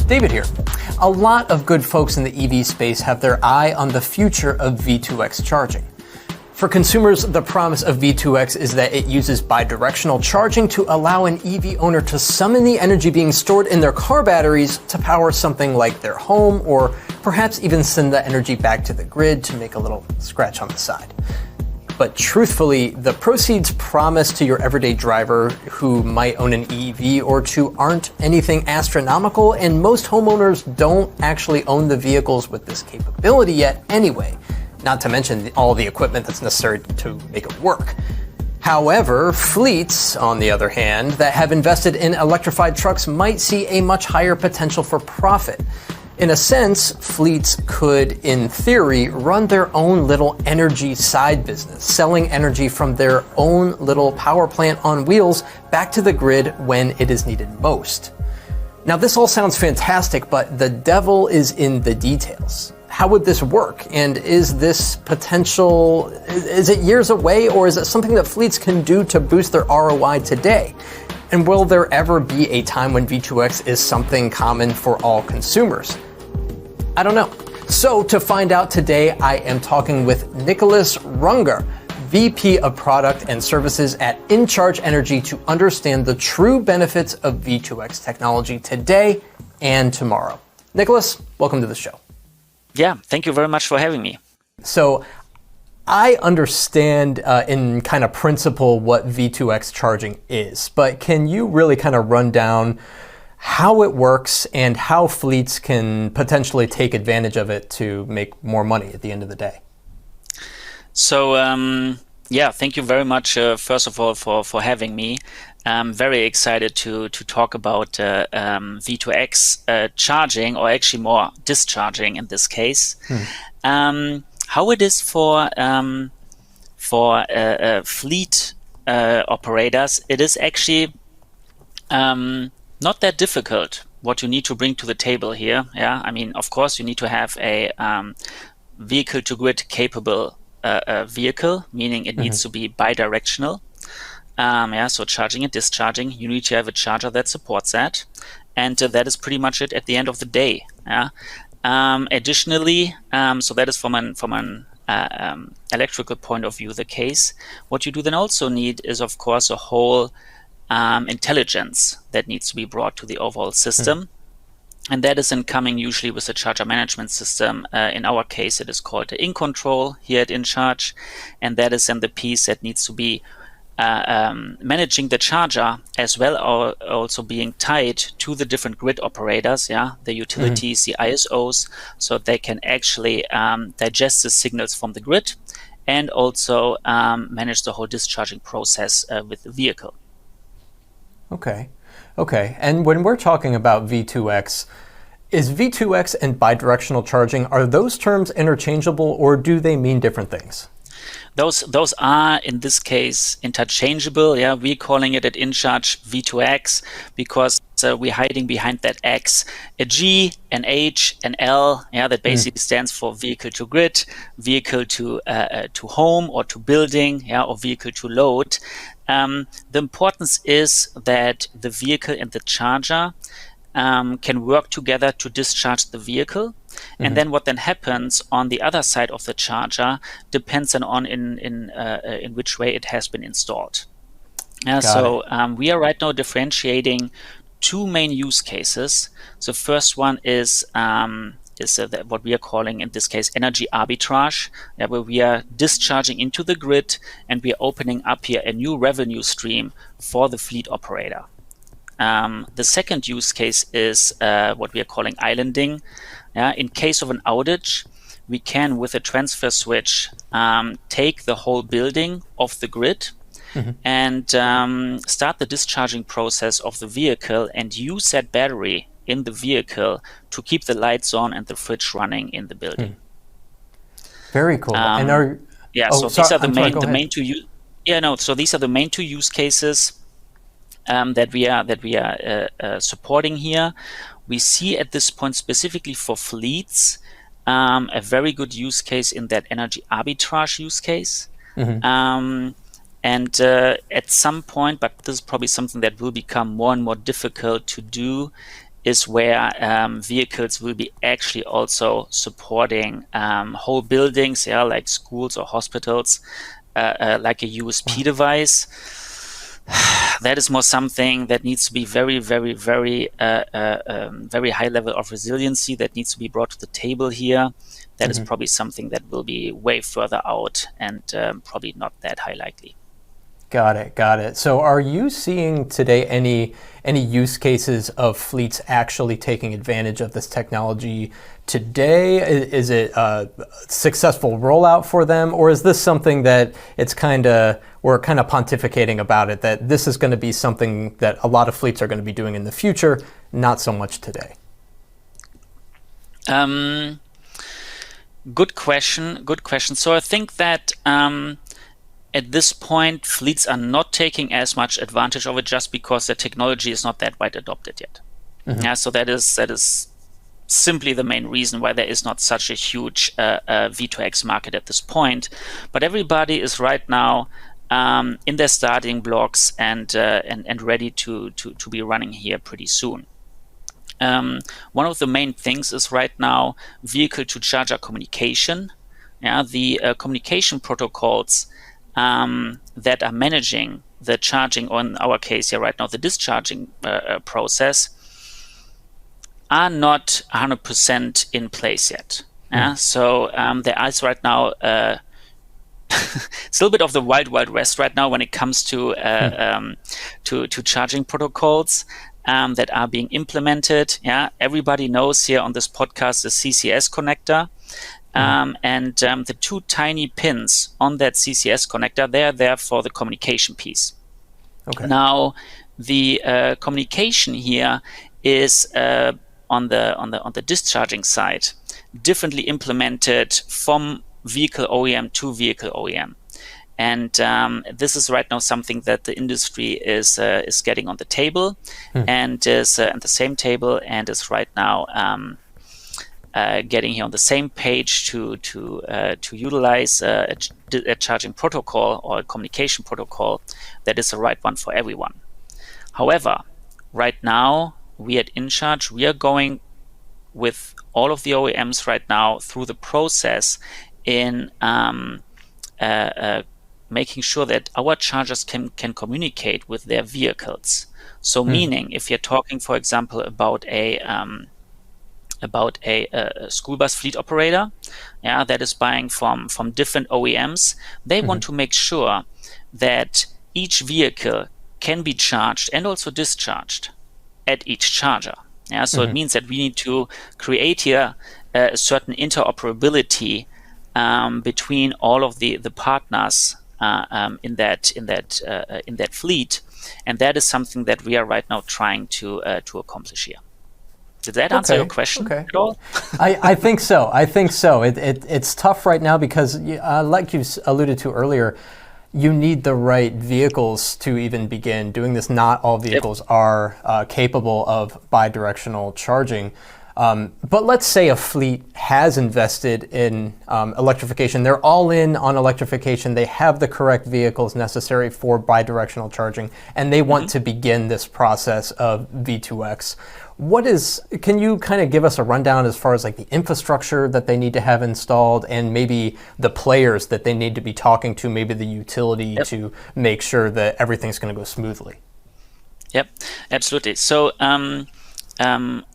David here. A lot of good folks in the EV space have their eye on the future of V2X charging. For consumers, the promise of V2X is that it uses bidirectional charging to allow an EV owner to summon the energy being stored in their car batteries to power something like their home, or perhaps even send the energy back to the grid to make a little scratch on the side. But truthfully, the proceeds promised to your everyday driver who might own an EV or two aren't anything astronomical, and most homeowners don't actually own the vehicles with this capability yet anyway. Not to mention all the equipment that's necessary to make it work. However, fleets, on the other hand, that have invested in electrified trucks might see a much higher potential for profit. In a sense, fleets could, in theory, run their own little energy side business, selling energy from their own little power plant on wheels back to the grid when it is needed most. Now, this all sounds fantastic, but the devil is in the details. How would this work? And is this potential, is it years away, or is it something that fleets can do to boost their ROI today? And will there ever be a time when V2X is something common for all consumers? I don't know. So to find out today, I am talking with Nikolas Runge, VP of Product and Services at InCharge Energy, to understand the true benefits of V2X technology today and tomorrow. Nikolas, welcome to the show. Yeah, thank you very much for having me. So I understand in kind of principle what V2X charging is, but can you really kind of run down how it works and how fleets can potentially take advantage of it to make more money at the end of the day? So, yeah, thank you very much, first of all, for having me. I'm very excited to talk about V2X charging, or actually more discharging in this case. How it is for fleet operators, it is actually not that difficult what you need to bring to the table here. Yeah, I mean, of course, you need to have a vehicle-to-grid capable vehicle, meaning it needs to be bidirectional. So charging and discharging, you need to have a charger that supports that, and that is pretty much it at the end of the day. Yeah. Additionally, so that is from an electrical point of view the case. What you do then also need is, of course, a whole intelligence that needs to be brought to the overall system. And that is then coming usually with a charger management system. In our case, it is called the InControl here at InCharge. And that is then the piece that needs to be managing the charger, as well as also being tied to the different grid operators, the utilities, the ISOs, so they can actually digest the signals from the grid and also manage the whole discharging process with the vehicle. Okay. And when we're talking about V2X, is V2X and bidirectional charging, are those terms interchangeable, or do they mean different things? Those are, in this case, interchangeable. Yeah, we're calling it at InCharge V2X because we're hiding behind that X, a G, an H, an L. Yeah, that basically stands for vehicle to grid, vehicle to home or to building, or vehicle to load. The importance is that the vehicle and the charger can work together to discharge the vehicle. And then what then happens on the other side of the charger depends on in which way it has been installed. We are right now differentiating two main use cases. The first one is what we are calling, in this case, energy arbitrage, where we are discharging into the grid and we are opening up here a new revenue stream for the fleet operator. The second use case is what we are calling islanding. In case of an outage, we can, with a transfer switch, take the whole building off the grid and start the discharging process of the vehicle and use that battery in the vehicle to keep the lights on and the fridge running in the building. Very cool. These are the main two use cases that we are supporting here. We see at this point, specifically for fleets, a very good use case in that energy arbitrage use case. And at some point, but this is probably something that will become more and more difficult to do, is where vehicles will be actually also supporting whole buildings, like schools or hospitals, like a USP device. That is more something that needs to be very, very, very, very high level of resiliency that needs to be brought to the table here. That is probably something that will be way further out and probably not that high likely. Got it. So are you seeing today any use cases of fleets actually taking advantage of this technology today? Is it a successful rollout for them, or is this something that we're kind of pontificating about it, that this is going to be something that a lot of fleets are going to be doing in the future, not so much today? Good question. So I think that at this point, fleets are not taking as much advantage of it just because the technology is not that wide adopted yet. So that is simply the main reason why there is not such a huge V2X market at this point. But everybody is right now in their starting blocks and ready to be running here pretty soon. One of the main things is right now vehicle-to-charger communication. The communication protocols that are managing the charging, or in our case here right now, the discharging process, are not 100% in place yet. So there is right now it's a little bit of the wild west right now when it comes to charging protocols that are being implemented. Everybody knows here on this podcast the CCS connector. And the two tiny pins on that CCS connector, they're there for the communication piece. Now, the communication here is on the discharging side, differently implemented from vehicle OEM to vehicle OEM. And this is right now something that the industry is getting on the table, and is at the same table, and is right now getting here on the same page to utilize a charging protocol or a communication protocol that is the right one for everyone. However, right now we at InCharge, we are going with all of the OEMs right now through the process in making sure that our chargers can communicate with their vehicles. So meaning, if you're talking, for example, about a school bus fleet operator, that is buying from different OEMs, they want to make sure that each vehicle can be charged and also discharged at each charger. So it means that we need to create here a certain interoperability between all of the partners in that fleet, and that is something that we are right now trying to accomplish here. Did that answer your question at all? I think so. It's tough right now because, like you alluded to earlier, you need the right vehicles to even begin doing this. Not all vehicles are capable of bidirectional charging. But let's say a fleet has invested in electrification. They're all in on electrification. They have the correct vehicles necessary for bidirectional charging, and they want to begin this process of V2X. Can you kind of give us a rundown as far as like the infrastructure that they need to have installed, and maybe the players that they need to be talking to, maybe the utility to make sure that everything's going to go smoothly? Yep, absolutely. So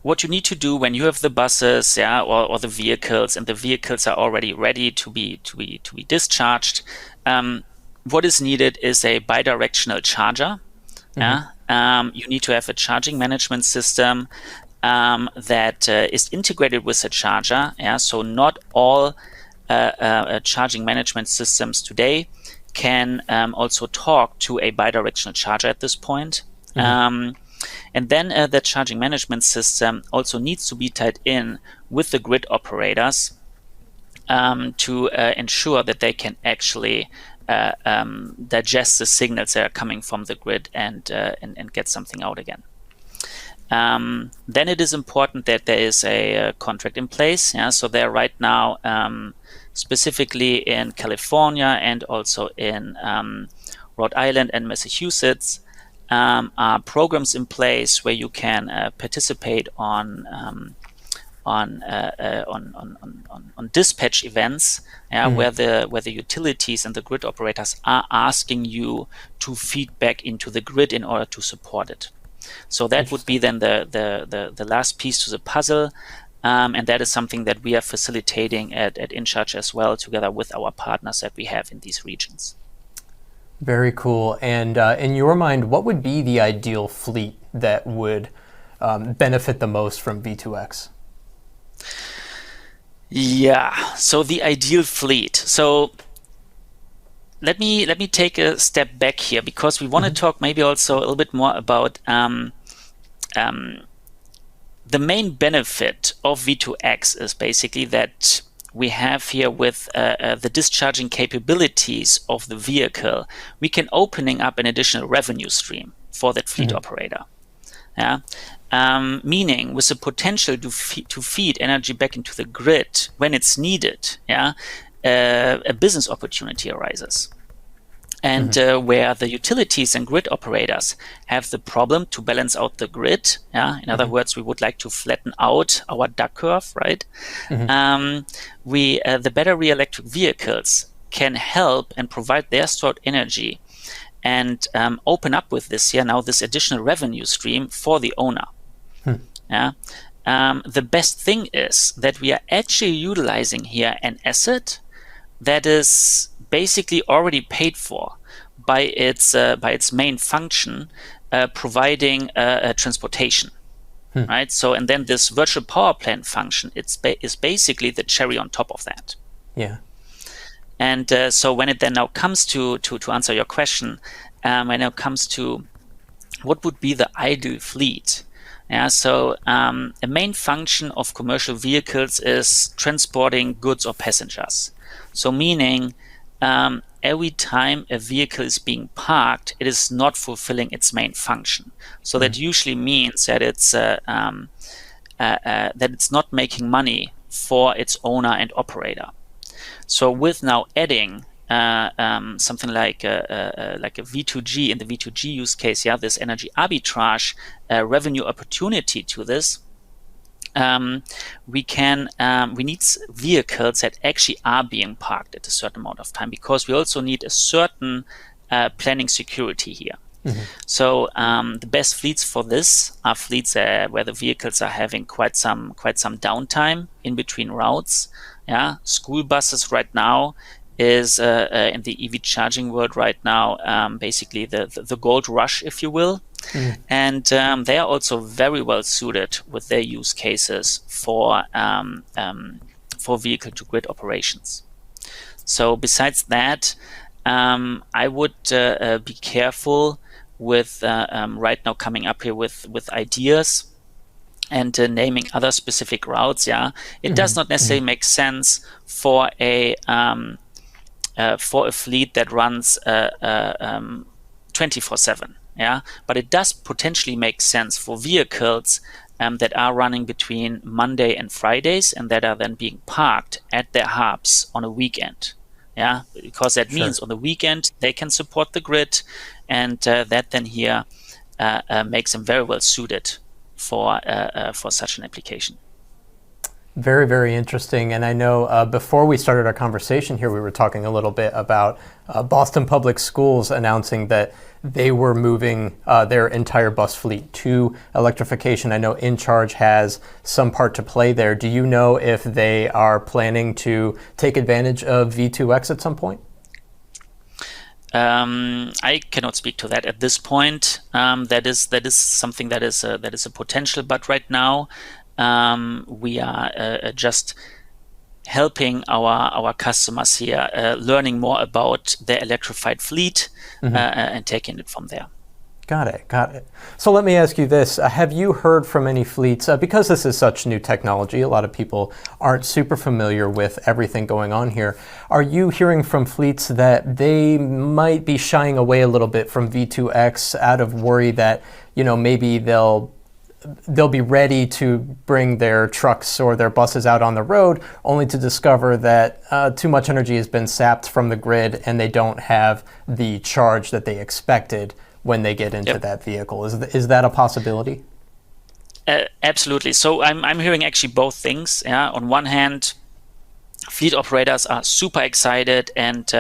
what you need to do when you have the buses, or the vehicles, and the vehicles are already ready to be discharged, what is needed is a bidirectional charger. You need to have a charging management system that is integrated with the charger. So not all charging management systems today can also talk to a bidirectional charger at this point. And then the charging management system also needs to be tied in with the grid operators to ensure that they can actually digest the signals that are coming from the grid and get something out again. Then it is important that there is a contract in place. So they're right now specifically in California and also in Rhode Island and Massachusetts. are programs in place where you can participate on dispatch events, where the utilities and the grid operators are asking you to feed back into the grid in order to support it. So that would be then the last piece to the puzzle, and that is something that we are facilitating at InCharge as well, together with our partners that we have in these regions. Very cool. And in your mind, what would be the ideal fleet that would benefit the most from V2X? Yeah, so the ideal fleet. So let me take a step back here, because we want to talk maybe also a little bit more about the main benefit of V2X is basically that we have here with the discharging capabilities of the vehicle, we can opening up an additional revenue stream for that fleet operator. Yeah. Meaning with the potential to feed energy back into the grid when it's needed, a business opportunity arises. And where the utilities and grid operators have the problem to balance out the grid, in other words, we would like to flatten out our duck curve, right? The battery electric vehicles can help and provide their stored energy and open up with this now this additional revenue stream for the owner. The best thing is that we are actually utilizing here an asset that is basically already paid for by its main function, providing transportation. Right. So, and then this virtual power plant function, is basically the cherry on top of that. Yeah. And so when it then now comes to answer your question, when it comes to what would be the ideal fleet, so a main function of commercial vehicles is transporting goods or passengers. So meaning every time a vehicle is being parked, it is not fulfilling its main function. So that usually means that it's not making money for its owner and operator. So with now adding something like a V2G, in the V2G use case, this energy arbitrage revenue opportunity to this, we need vehicles that actually are being parked at a certain amount of time, because we also need a certain planning security here. So the best fleets for this are fleets where the vehicles are having quite some downtime in between routes. School buses right now is in the EV charging world right now basically the gold rush, if you will. And they are also very well suited with their use cases for vehicle to grid operations. So besides that, I would be careful with right now coming up here with ideas and naming other specific routes. It does not necessarily make sense for a fleet that runs 24/7. But it does potentially make sense for vehicles that are running between Monday and Fridays, and that are then being parked at their hubs on a weekend. Because that means on the weekend they can support the grid, and that then here makes them very well suited for such an application. Very, very interesting. And I know before we started our conversation here, we were talking a little bit about Boston Public Schools announcing that they were moving their entire bus fleet to electrification. I know InCharge has some part to play there. Do you know if they are planning to take advantage of V2X at some point? I cannot speak to that at this point. That is something that is a potential, but right now we are just helping our customers here learning more about their electrified fleet and taking it from there. Got it. So let me ask you this. Have you heard from any fleets, because this is such new technology, a lot of people aren't super familiar with everything going on here. Are you hearing from fleets that they might be shying away a little bit from V2X out of worry that, maybe they'll be ready to bring their trucks or their buses out on the road, only to discover that too much energy has been sapped from the grid and they don't have the charge that they expected when they get into that vehicle. Is that a possibility? Absolutely. So I'm hearing actually both things. Yeah. On one hand, fleet operators are super excited, and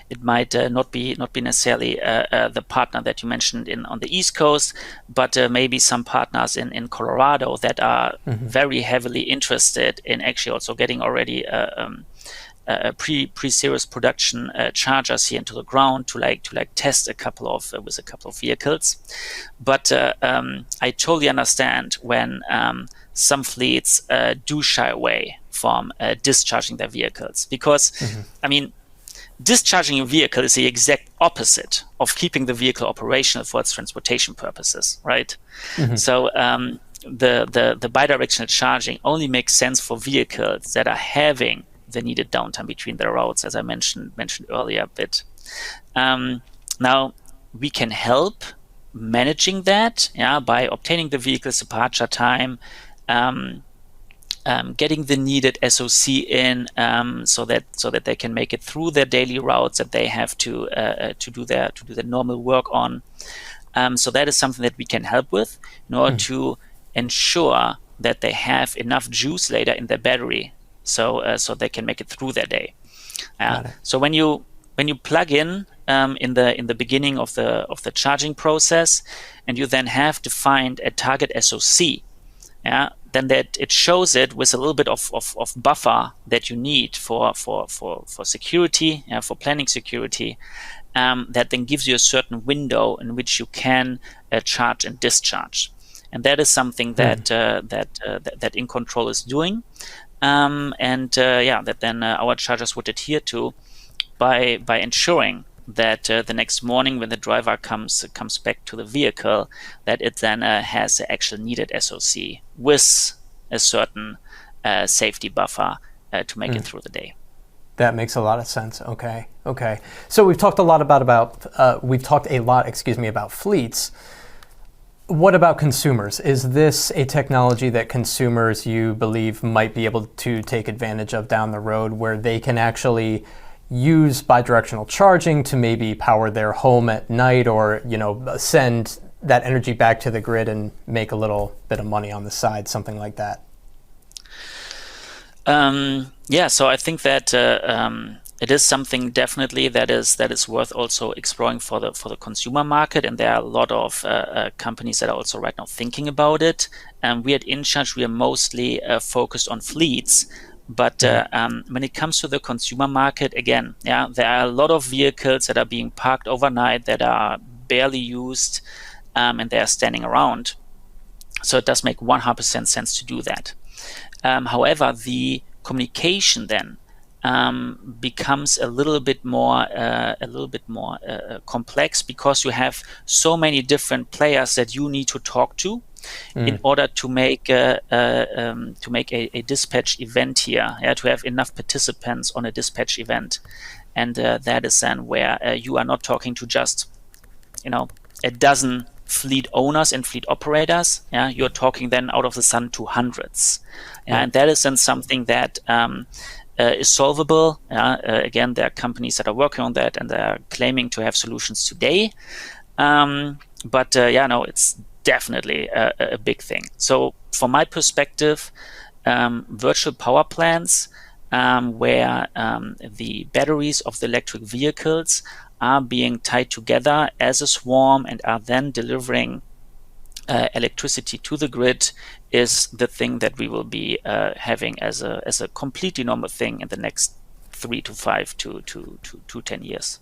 it might not be necessarily the partner that you mentioned on the East Coast, but maybe some partners in Colorado that are very heavily interested in actually also getting already pre-series production chargers here into the ground to test with a couple of vehicles. But I totally understand when some fleets do shy away from discharging their vehicles, because I mean, discharging a vehicle is the exact opposite of keeping the vehicle operational for its transportation purposes, right? So the bidirectional charging only makes sense for vehicles that are having the needed downtime between their routes, as I mentioned earlier a bit. Now we can help managing that, by obtaining the vehicle's departure time, getting the needed SOC in, so that they can make it through their daily routes that they have to do their normal work on. So that is something that we can help with in order to ensure that they have enough juice later in their battery, so they can make it through their day. So when you plug in the beginning of the charging process, and you then have to find a target SOC, then that it shows it with a little bit of buffer that you need for security, for planning security, that then gives you a certain window in which you can charge and discharge, and that is something that InControl is doing, that then our chargers would adhere to by ensuring that the next morning when the driver comes back to the vehicle, that it then has the actual needed SOC with a certain safety buffer to make it through the day. That makes a lot of sense. Okay. So we've talked a lot about fleets. What about consumers? Is this a technology that consumers, you believe, might be able to take advantage of down the road, where they can actually use bidirectional charging to maybe power their home at night, or send that energy back to the grid and make a little bit of money on the side, something like that? So I think that it is something definitely that is worth also exploring for the consumer market, and there are a lot of companies that are also right now thinking about it. We at InCharge, we are mostly focused on fleets. But when it comes to the consumer market, again, there are a lot of vehicles that are being parked overnight that are barely used, and they are standing around. So it does make 100% sense to do that. However, the communication then becomes a little bit more complex, because you have so many different players that you need to talk to in order to make a dispatch event here, to have enough participants on a dispatch event, and that is then where you are not talking to just a dozen fleet owners and fleet operators. You're talking then out of the sun to hundreds, and that is then something that is solvable. Again, there are companies that are working on that, and they are claiming to have solutions today. But it's definitely a big thing. So from my perspective, virtual power plants, where the batteries of the electric vehicles are being tied together as a swarm and are then delivering electricity to the grid, is the thing that we will be having as a completely normal thing in the next 3 to 5 to 10 years.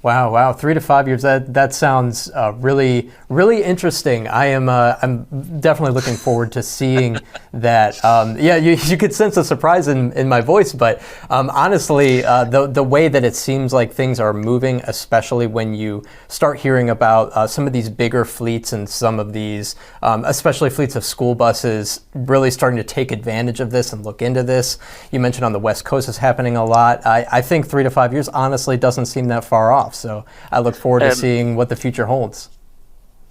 Wow, 3 to 5 years. That sounds really, really interesting. I'm definitely looking forward to seeing that. You could sense a surprise in my voice, but honestly, the way that it seems like things are moving, especially when you start hearing about some of these bigger fleets and some of these, especially fleets of school buses, really starting to take advantage of this and look into this. You mentioned on the West Coast is happening a lot. I think 3 to 5 years honestly doesn't seem that far off. So I look forward to seeing what the future holds.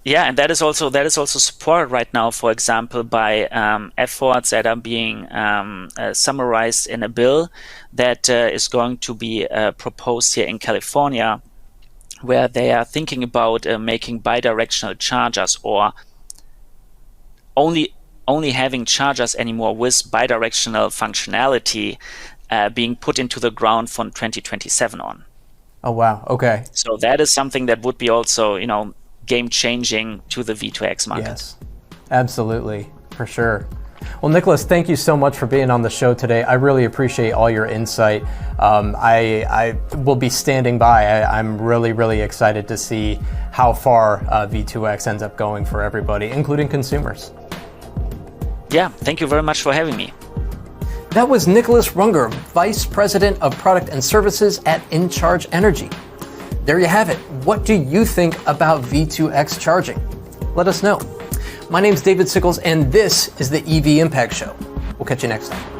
Yeah, and that is also supported right now, for example, by efforts that are being summarized in a bill that is going to be proposed here in California, where they are thinking about making bidirectional chargers, or only having chargers anymore with bidirectional functionality being put into the ground from 2027 on. Oh, wow. Okay. So that is something that would be also, game changing to the V2X market. Yes, absolutely, for sure. Well, Nikolas, thank you so much for being on the show today. I really appreciate all your insight. I will be standing by. I'm really, really excited to see how far V2X ends up going for everybody, including consumers. Yeah, thank you very much for having me. That was Nikolas Runge, Vice President of Product and Services at InCharge Energy. There you have it. What do you think about V2X charging? Let us know. My name's David Sickles, and this is the EV Impact Show. We'll catch you next time.